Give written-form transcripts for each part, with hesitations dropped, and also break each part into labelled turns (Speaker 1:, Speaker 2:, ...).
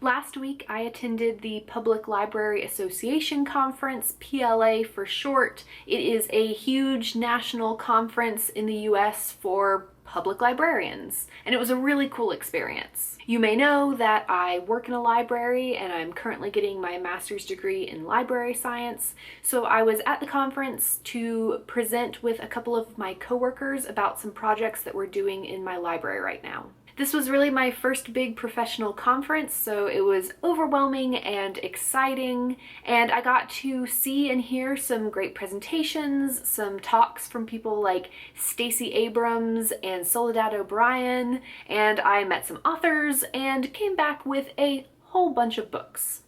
Speaker 1: Last week, I attended the Public Library Association Conference, PLA for short. It is a huge national conference in the US for public librarians, and it was a really cool experience. You may know that I work in a library and I'm currently getting my master's degree in library science, so I was at the conference to present with a couple of my coworkers about some projects that we're doing in my library right now. This was really my first big professional conference, so it was overwhelming and exciting, and I got to see and hear some great presentations, some talks from people like Stacey Abrams and Soledad O'Brien, and I met some authors and came back with a whole bunch of books.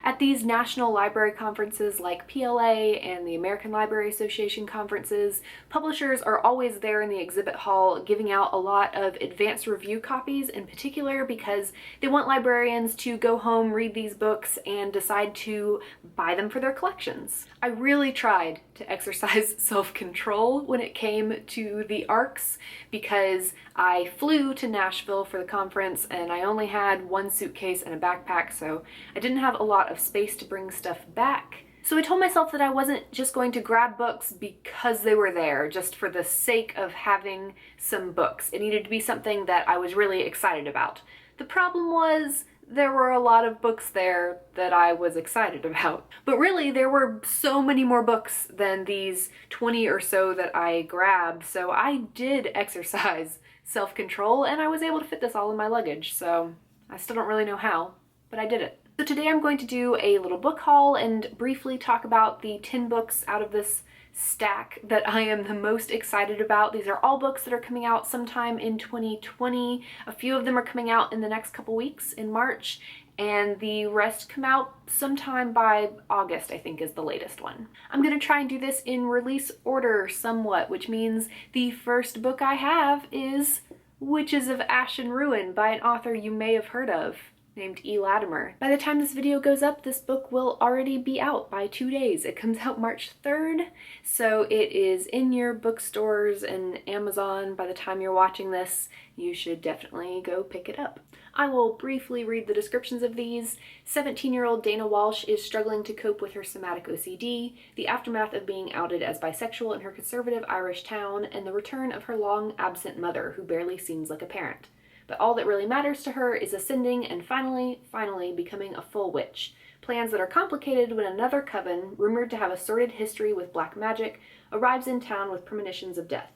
Speaker 1: At these national library conferences like PLA and the American Library Association conferences, publishers are always there in the exhibit hall giving out a lot of advanced review copies in particular because they want librarians to go home, read these books, and decide to buy them for their collections. I really tried to exercise self-control when it came to the ARCs because I flew to Nashville for the conference and I only had one suitcase and a backpack, so I didn't have a lot of space to bring stuff back. So I told myself that I wasn't just going to grab books because they were there, just for the sake of having some books. It needed to be something that I was really excited about. The problem was there were a lot of books there that I was excited about. But really, there were so many more books than these 20 or so that I grabbed, so I did exercise self-control and I was able to fit this all in my luggage, so I still don't really know how, but I did it. So today I'm going to do a little book haul and briefly talk about the 10 books out of this stack that I am the most excited about. These are all books that are coming out sometime in 2020. A few of them are coming out in the next couple weeks in March, and the rest come out sometime by August, I think is the latest one. I'm gonna try and do this in release order somewhat, which means the first book I have is Witches of Ash and Ruin by an author you may have heard of, named E. Latimer. By the time this video goes up, this book will already be out by 2 days. It comes out March 3rd, so it is in your bookstores and Amazon by the time you're watching this. You should definitely go pick it up. I will briefly read the descriptions of these. 17-year-old Dana Walsh is struggling to cope with her somatic OCD, the aftermath of being outed as bisexual in her conservative Irish town, and the return of her long-absent mother, who barely seems like a parent. But all that really matters to her is ascending and finally becoming a full witch. Plans that are complicated when another coven, rumored to have a sordid history with black magic, arrives in town with premonitions of death.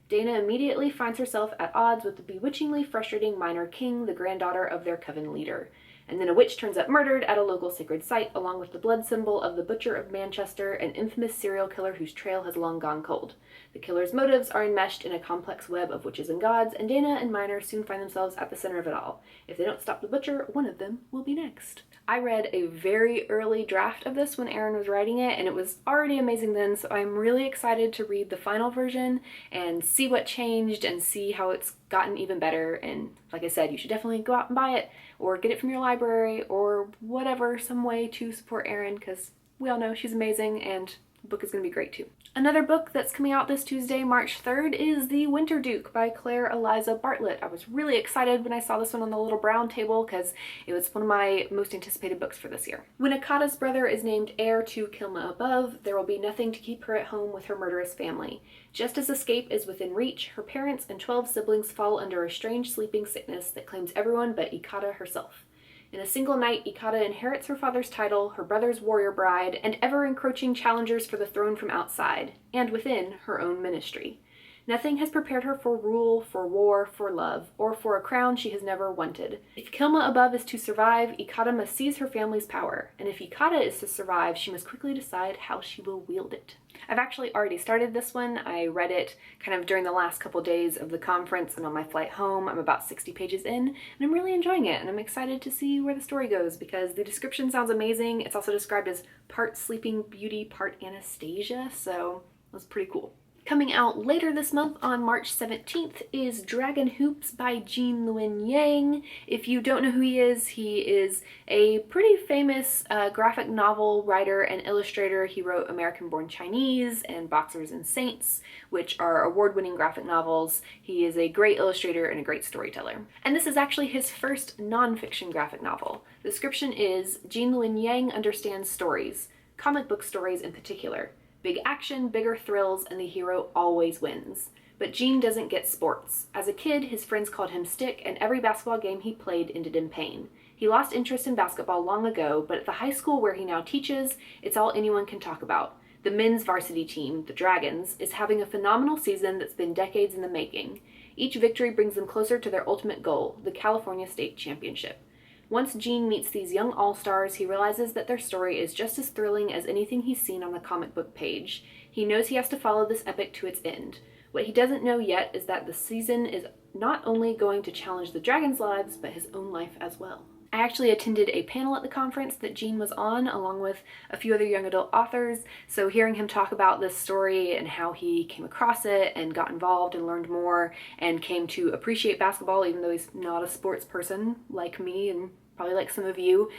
Speaker 1: Dana immediately finds herself at odds with the bewitchingly frustrating minor king, the granddaughter of their coven leader. And then a witch turns up murdered at a local sacred site, along with the blood symbol of the Butcher of Manchester, an infamous serial killer whose trail has long gone cold. The killer's motives are enmeshed in a complex web of witches and gods, and Dana and Minor soon find themselves at the center of it all. If they don't stop the Butcher, one of them will be next. I read a very early draft of this when Erin was writing it, and it was already amazing then, so I'm really excited to read the final version and see what changed and see how it's gotten even better. And like I said, you should definitely go out and buy it or get it from your library or whatever, some way to support Erin, because we all know she's amazing and the book is going to be great too. Another book that's coming out this Tuesday, March 3rd, is The Winter Duke by Claire Eliza Bartlett. I was really excited when I saw this one on the little brown table because it was one of my most anticipated books for this year. When Ikata's brother is named heir to Kilma Above, there will be nothing to keep her at home with her murderous family. Just as escape is within reach, her parents and 12 siblings fall under a strange sleeping sickness that claims everyone but Ikata herself. In a single night, Ikata inherits her father's title, her brother's warrior bride, and ever-encroaching challengers for the throne from outside, and within her own ministry. Nothing has prepared her for rule, for war, for love, or for a crown she has never wanted. If Kilma Above is to survive, Ikata must seize her family's power, and if Ikata is to survive, she must quickly decide how she will wield it. I've actually already started this one. I read it kind of during the last couple days of the conference and on my flight home. I'm about 60 pages in, and I'm really enjoying it, and I'm excited to see where the story goes because the description sounds amazing. It's also described as part Sleeping Beauty, part Anastasia, so it was pretty cool. Coming out later this month on March 17th is Dragon Hoops by Luen Yang. If you don't know who he is a pretty famous graphic novel writer and illustrator. He wrote American Born Chinese and Boxers and Saints, which are award-winning graphic novels. He is a great illustrator and a great storyteller. And this is actually his first non-fiction graphic novel. The description is, Luen Yang understands stories, comic book stories in particular. Big action, bigger thrills, and the hero always wins. But Gene doesn't get sports. As a kid, his friends called him Stick, and every basketball game he played ended in pain. He lost interest in basketball long ago, but at the high school where he now teaches, it's all anyone can talk about. The men's varsity team, the Dragons, is having a phenomenal season that's been decades in the making. Each victory brings them closer to their ultimate goal, the California State Championship. Once Gene meets these young all-stars, he realizes that their story is just as thrilling as anything he's seen on the comic book page. He knows he has to follow this epic to its end. What he doesn't know yet is that the season is not only going to challenge the Dragons' lives, but his own life as well. I actually attended a panel at the conference that Gene was on, along with a few other young adult authors, so hearing him talk about this story and how he came across it and got involved and learned more and came to appreciate basketball, even though he's not a sports person like me and probably like some of you,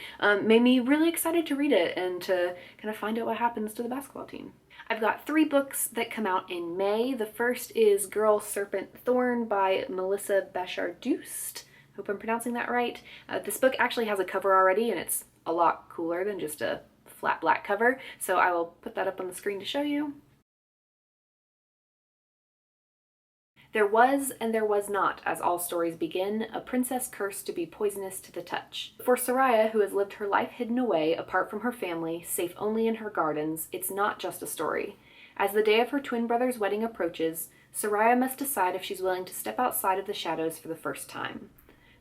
Speaker 1: made me really excited to read it and to kind of find out what happens to the basketball team. I've got 3 books that come out in May. The first is Girl, Serpent, Thorn by Melissa Bashardoust. Hope I'm pronouncing that right. This book actually has a cover already, and it's a lot cooler than just a flat black cover, so I will put that up on the screen to show you. There was and there was not, as all stories begin, a princess cursed to be poisonous to the touch. For Soraya, who has lived her life hidden away, apart from her family, safe only in her gardens, it's not just a story. As the day of her twin brother's wedding approaches, Soraya must decide if she's willing to step outside of the shadows for the first time.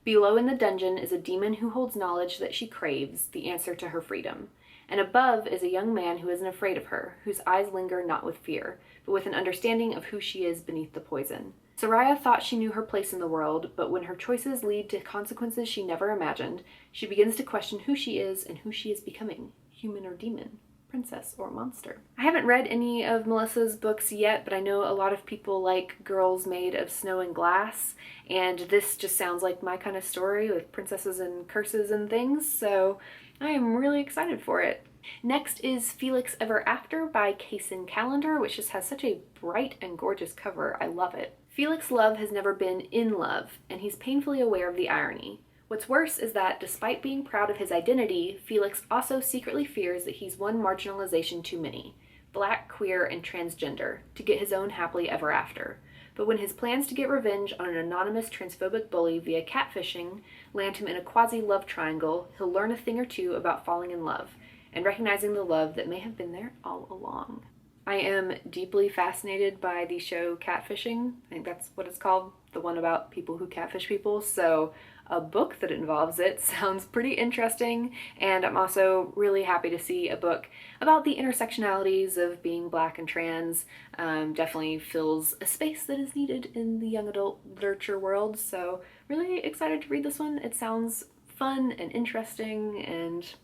Speaker 1: Below in the dungeon is a demon who holds knowledge that she craves, the answer to her freedom. And above is a young man who isn't afraid of her, whose eyes linger not with fear, but with an understanding of who she is beneath the poison. Soraya thought she knew her place in the world, but when her choices lead to consequences she never imagined, she begins to question who she is and who she is becoming, human or demon, princess or monster. I haven't read any of Melissa's books yet, but I know a lot of people like Girls Made of Snow and Glass, and this just sounds like my kind of story with princesses and curses and things, so I am really excited for it. Next is Felix Ever After by Kacen Callender, which just has such a bright and gorgeous cover. I love it. Felix Love has never been in love, and he's painfully aware of the irony. What's worse is that, despite being proud of his identity, Felix also secretly fears that he's one marginalization too many, black, queer, and transgender, to get his own happily ever after. But when his plans to get revenge on an anonymous transphobic bully via catfishing land him in a quasi-love triangle, he'll learn a thing or two about falling in love, and recognizing the love that may have been there all along. I am deeply fascinated by the show Catfishing. I think that's what it's called, the one about people who catfish people, so a book that involves it sounds pretty interesting, and I'm also really happy to see a book about the intersectionalities of being black and trans. Definitely fills a space that is needed in the young adult literature world, so really excited to read this one. It sounds fun and interesting, and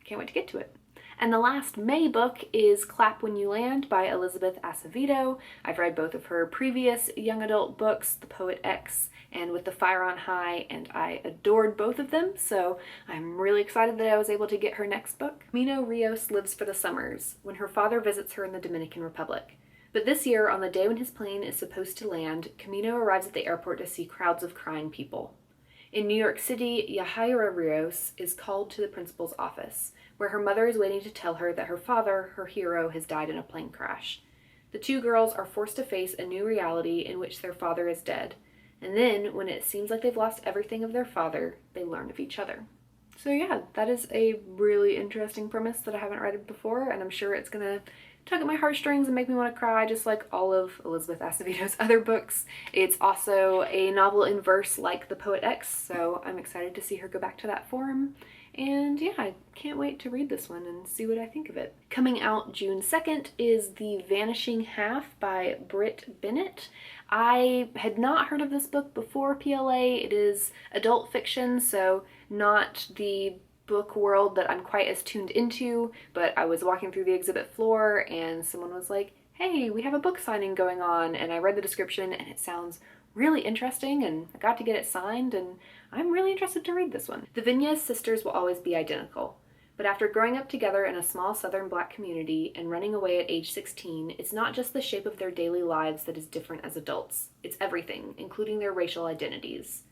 Speaker 1: I can't wait to get to it. And the last May book is Clap When You Land by Elizabeth Acevedo. I've read both of her previous young adult books, The Poet X and With the Fire on High, and I adored both of them, so I'm really excited that I was able to get her next book. Camino Rios lives for the summers, when her father visits her in the Dominican Republic. But this year, on the day when his plane is supposed to land, Camino arrives at the airport to see crowds of crying people. In New York City, Yahaira Rios is called to the principal's office, where her mother is waiting to tell her that her father, her hero, has died in a plane crash. The two girls are forced to face a new reality in which their father is dead, and then, when it seems like they've lost everything of their father, they learn of each other. So yeah, that is a really interesting premise that I haven't read before, and I'm sure it's gonna tug at my heartstrings and make me want to cry, just like all of Elizabeth Acevedo's other books. It's also a novel in verse like The Poet X, so I'm excited to see her go back to that form. And yeah, I can't wait to read this one and see what I think of it. Coming out June 2nd is The Vanishing Half by Brit, Bennett. I had not heard of this book before PLA. It is adult fiction, so not the book world that I'm quite as tuned into, but I was walking through the exhibit floor and someone was like, hey, we have a book signing going on, and I read the description and it sounds really interesting, and I got to get it signed, and I'm really interested to read this one. The Vinez sisters will always be identical, but after growing up together in a small southern Black community and running away at age 16, it's not just the shape of their daily lives that is different as adults. It's everything, including their racial identities.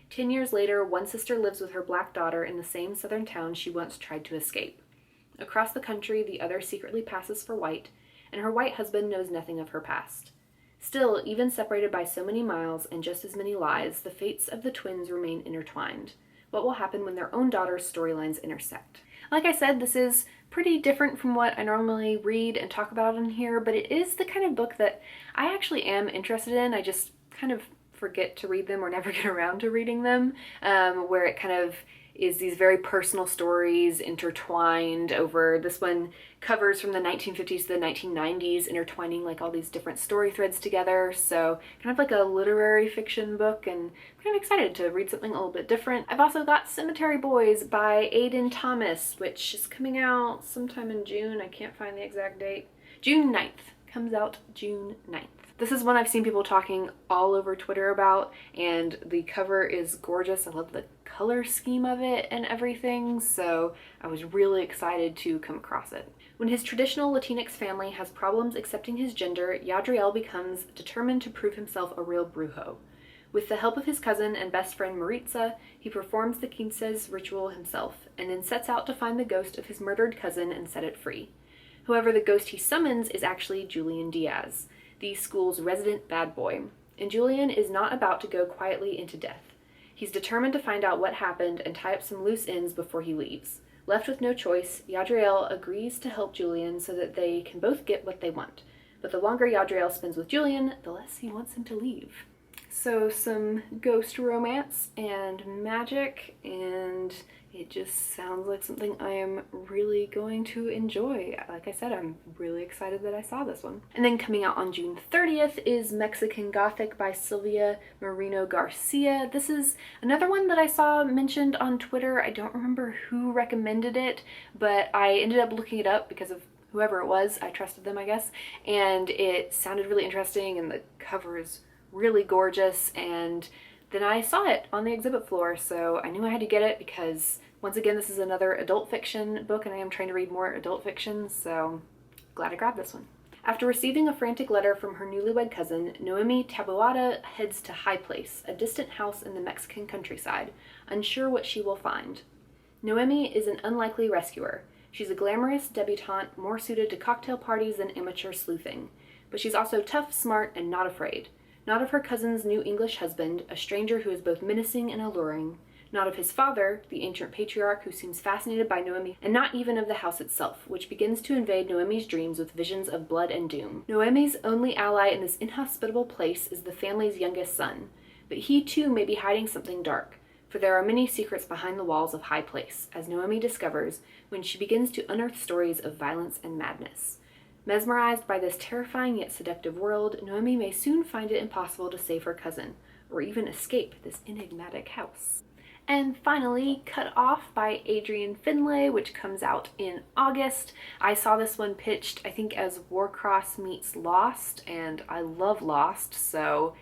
Speaker 1: 10 years later, one sister lives with her Black daughter in the same southern town she once tried to escape. Across the country, the other secretly passes for white, and her white husband knows nothing of her past. Still, even separated by so many miles and just as many lies, the fates of the twins remain intertwined. What will happen when their own daughter's storylines intersect? Like I said, this is pretty different from what I normally read and talk about in here, but it is the kind of book that I actually am interested in. I just kind of forget to read them or never get around to reading them, where it kind of is these very personal stories intertwined over. This one covers from the 1950s to the 1990s, intertwining like all these different story threads together. So kind of like a literary fiction book, and I'm kind of excited to read something a little bit different. I've also got Cemetery Boys by Aiden Thomas, which is coming out sometime in June. I can't find the exact date. June 9th. Comes out June 9th. This is one I've seen people talking all over Twitter about, and the cover is gorgeous. I love the color scheme of it and everything, so I was really excited to come across it. When his traditional Latinx family has problems accepting his gender, Yadriel becomes determined to prove himself a real brujo. With the help of his cousin and best friend Maritza, he performs the quinces ritual himself, and then sets out to find the ghost of his murdered cousin and set it free. However, the ghost he summons is actually Julian Diaz, the school's resident bad boy, and Julian is not about to go quietly into death. He's determined to find out what happened and tie up some loose ends before he leaves. Left with no choice, Yadriel agrees to help Julian so that they can both get what they want. But the longer Yadriel spends with Julian, the less he wants him to leave. So some ghost romance and magic, and it just sounds like something I am really going to enjoy. Like I said, I'm really excited that I saw this one. And then coming out on June 30th is Mexican Gothic by Silvia Moreno-Garcia. This is another one that I saw mentioned on Twitter. I don't remember who recommended it, but I ended up looking it up because of whoever it was. I trusted them, I guess. And it sounded really interesting, and the cover is really gorgeous, and then I saw it on the exhibit floor, so I knew I had to get it because, once again, this is another adult fiction book, and I am trying to read more adult fiction, so glad I grabbed this one. After receiving a frantic letter from her newlywed cousin, Noemi Taboada heads to High Place, a distant house in the Mexican countryside, unsure what she will find. Noemi is an unlikely rescuer. She's a glamorous debutante more suited to cocktail parties than amateur sleuthing, but she's also tough, smart, and not afraid. Not of her cousin's new English husband, a stranger who is both menacing and alluring. Not of his father, the ancient patriarch who seems fascinated by Noemi, and not even of the house itself, which begins to invade Noemi's dreams with visions of blood and doom. Noemi's only ally in this inhospitable place is the family's youngest son, but he too may be hiding something dark, for there are many secrets behind the walls of High Place, as Noemi discovers when she begins to unearth stories of violence and madness. Mesmerized by this terrifying yet seductive world, Noemi may soon find it impossible to save her cousin, or even escape this enigmatic house. And finally, Cut Off by Adrianne Finlay, which comes out in August. I saw this one pitched, I think, as Warcross meets Lost, and I love Lost, so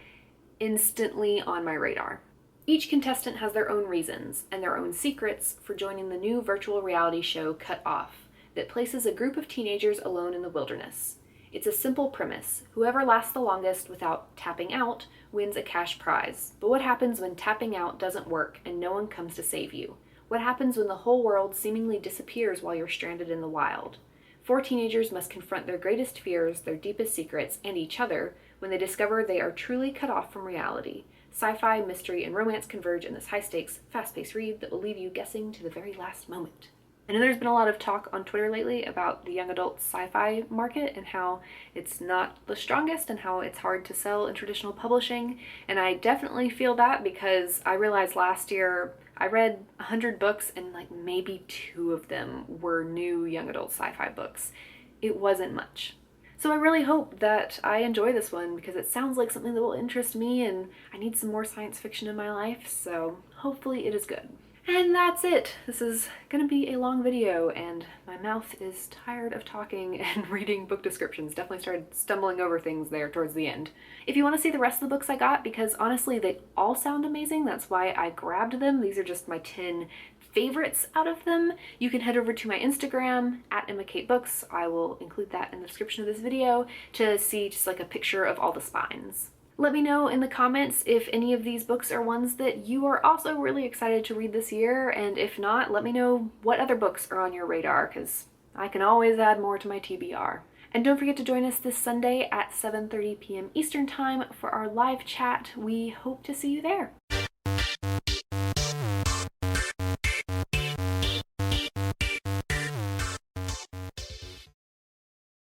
Speaker 1: instantly on my radar. Each contestant has their own reasons, and their own secrets, for joining the new virtual reality show Cut Off, that places a group of teenagers alone in the wilderness. It's a simple premise. Whoever lasts the longest without tapping out wins a cash prize. But what happens when tapping out doesn't work and no one comes to save you? What happens when the whole world seemingly disappears while you're stranded in the wild? 4 teenagers must confront their greatest fears, their deepest secrets, and each other when they discover they are truly cut off from reality. Sci-fi, mystery, and romance converge in this high-stakes, fast-paced read that will leave you guessing to the very last moment. I know there's been a lot of talk on Twitter lately about the young adult sci-fi market and how it's not the strongest and how it's hard to sell in traditional publishing, and I definitely feel that because I realized last year I read 100 books and like maybe 2 of them were new young adult sci-fi books. It wasn't much. So I really hope that I enjoy this one because it sounds like something that will interest me, and I need some more science fiction in my life, so hopefully it is good. And that's it. This is gonna be a long video and my mouth is tired of talking and reading book descriptions. Definitely started stumbling over things there towards the end. If you want to see the rest of the books I got, because honestly they all sound amazing, that's why I grabbed them. These are just my 10 favorites out of them. You can head over to my Instagram at EmmaKateBooks. I will include that in the description of this video to see just like a picture of all the spines. Let me know in the comments if any of these books are ones that you are also really excited to read this year, and if not, let me know what other books are on your radar, because I can always add more to my TBR. And don't forget to join us this Sunday at 7:30 p.m. Eastern Time for our live chat. We hope to see you there.